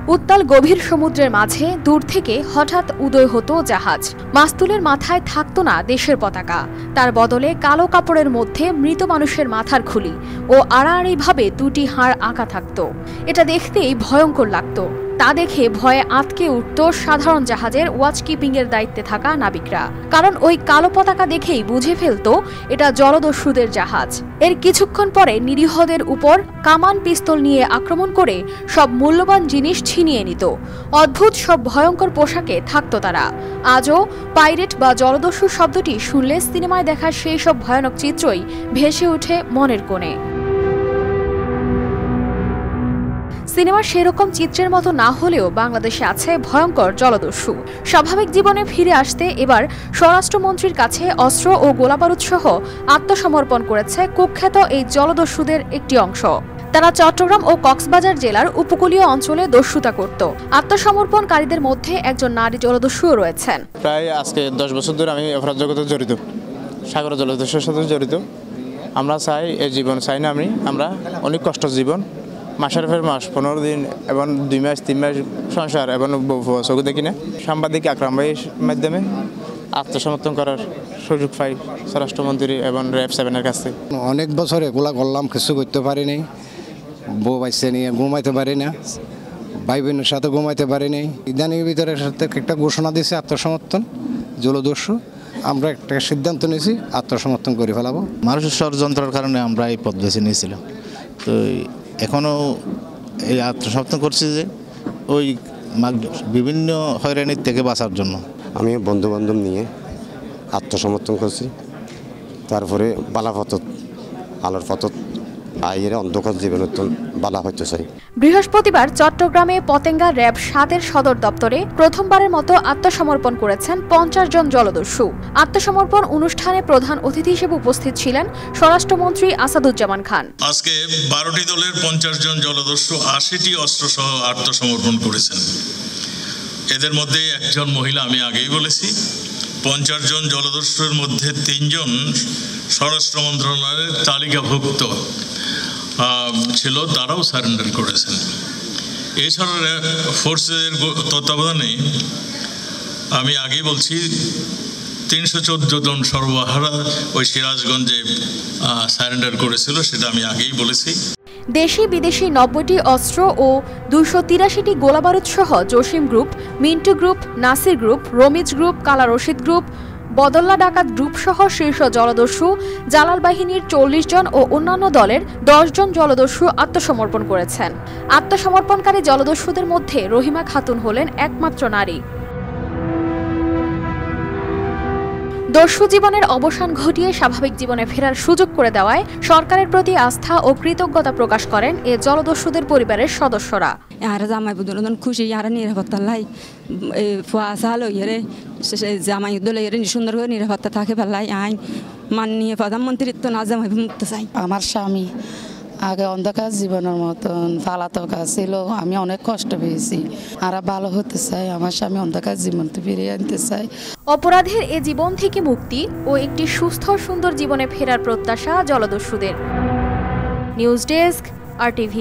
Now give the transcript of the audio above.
উত্তাল গভীর সমুদ্রের মাঝে দূর থেকে হঠাৎ উদয় হতো জাহাজ। মাস্তুলের মাথায় থাকতো না দেশের পতাকা, তার বদলে কালো কাপড়ের মধ্যে মৃত মানুষের মাথার খুলি ও আড়াআড়িভাবে দুটি হাড় আঁকা থাকতো। এটা দেখতেই ভয়ঙ্কর লাগতো। তা দেখে ভয়ে আঁতকে উঠত সাধারণ জাহাজের ওয়াচকিপিং এর দায়িত্বে থাকা নাবিকরা, কারণ ওই কালো পতাকা দেখেই বুঝে ফেলতো এটা জলদস্যুদের জাহাজ। এর কিছুক্ষণ পরে নিরীহদের উপর কামান পিস্তল নিয়ে আক্রমণ করে সব মূল্যবান জিনিস ছিনিয়ে নিত। অদ্ভুত সব ভয়ঙ্কর পোশাকে থাকতো তারা। আজও পাইরেট বা জলদস্যু শব্দটি শুনলে সিনেমায় দেখা সেই সব ভয়ানক চিত্রই ভেসে ওঠে মনের কোণে। সিনেমার সেরকম চিত্রের মতো না হলেও বাংলাদেশে আছে ভয়ঙ্কর জলদস্যু। স্বাভাবিক জীবনে ফিরে আসতে এবার স্বরাষ্ট্রমন্ত্রীর কাছে অস্ত্র ও গোলাবারুদ সহ আত্মসমর্পণ করেছে কুখ্যাত এই জলদস্যুদের একটি অংশ। তারা চট্টগ্রাম ও কক্সবাজার জেলার উপকূলীয় অঞ্চলে দস্যুতা করত। আত্মসমর্পণকারীদের মধ্যে একজন নারী জলদস্যুও রয়েছেন। প্রায় আজকে 10 বছর ধরে আমি অপরাধ জগতে জড়িত, সাগর জলদস্যুর সাথে জড়িত। আমরা চাই এই জীবন চাই না আমরা অনেক কষ্ট জীবন, মাসের পর মাস 15 দিন এবং 2 মাস 3 মাস সংসার এবং চোখে দেখি না। সাংবাদিক আকরাম ভাইয়ের মাধ্যমে আত্মসমর্পণ করার সুযোগ পাই স্বরাষ্ট্রমন্ত্রী এবং র্যাব 7-এর কাছে। অনেক বছর এগুলা করলাম, কিছু করতে পারিনি। বউ বাচ্চা নিয়ে ঘুমাইতে পারি না, ভাই বোনের সাথে ঘুমাইতে পারিনি। ইদানিং ভিতরে সাথে একটা ঘোষণা দিয়েছে আত্মসমর্পণ জলদস্যু। আমরা একটা সিদ্ধান্ত নিয়েছি আত্মসমর্পণ করে ফেলাবো। মানুষের ষড়যন্ত্রের কারণে আমরা এই পথ বেছে নিয়েছিলাম। তো এখনও এই আত্মসমর্পণ করছি যে ওই বিভিন্ন হয়রানির থেকে বাঁচার জন্য। আমি বন্ধু বান্ধব নিয়ে আত্মসমর্পণ করছি। তারপরে বালাপথত আলোর পথত আইয়ের অন্ধকার জীবনোত্তর বালা হইতে চাই। বৃহস্পতিবার চট্টগ্রামে পতেঙ্গা র্যাব 7-এর সদর দপ্তরে প্রথমবারের মতো আত্মসমর্পণ করেছেন 50 জন জলদস্যু। আত্মসমর্পণ অনুষ্ঠানে প্রধান অতিথি হিসেবে উপস্থিত ছিলেন স্বরাষ্ট্রমন্ত্রী আসাদুজ্জামান খান। আজকে 12টি দলের 50 জন জলদস্যু 80টি অস্ত্র সহ আত্মসমর্পণ করেছেন। এদের মধ্যে একজন মহিলা, আমি আগেই বলেছি। 50 জন জলদস্যুর মধ্যে 3 জন স্বরাষ্ট্র মন্ত্রণালয়ের তালিকাভুক্ত ছিল, তারাও সারেন্ডার করেছেন। এছাড়া ফোর্সের তত্ত্বাবধানে আমি আগেই বলছি 314 জন সর্বহারা ওই সিরাজগঞ্জে সারেন্ডার করেছিল, সেটা আমি আগেই বলেছি। দেশি বিদেশি 90টি অস্ত্র ও 283টি গোলাবারুদ সহ Jasim group, Mintu group, Nasir group, Ramiz group, কালা রশিদ গ্রুপ, বদল্লা ডাকাত গ্রুপ সহ শীর্ষ জলদস্যু জালাল বাহিনীর 40 জন ও অন্যান্য দলের 10 জন জলদস্যু আত্মসমর্পণ করেছেন। আত্মসমর্পণকারী জলদস্যুদের মধ্যে রহিমা খাতুন হলেন একমাত্র নারী। দস্যু জীবনের অবসান ঘটিয়ে স্বাভাবিক জীবনে ফেরার সুযোগ করে দেওয়ায় সরকারের প্রতি আস্থা ও কৃতজ্ঞতা প্রকাশ করেন এ জলদস্যুদের পরিবারের সদস্যরা। আর জামাই বুদুন খুশি, আর নিরাপত্তা লাই ফুয়াশা লইরে জামাই দলের সুন্দর করে নিরাপত্তা থাকে পাল্লাই আইন মাননীয় প্রধানমন্ত্রীত্ব না জামাই মুক্ত চাই। আমার স্বামী আগে অন্ধকার জীবনের মতন পালাতক ছিল, আমি অনেক কষ্ট পেয়েছি। আর ভালো হতে চাই, আমার স্বামী অন্ধকার জীবনতে ফিরিয়ে আনতে চাই। অপরাধের এ জীবন থেকে মুক্তি ও একটি সুস্থ সুন্দর জীবনে ফেরার প্রত্যাশা জলদস্যুদের। News desk, RTV।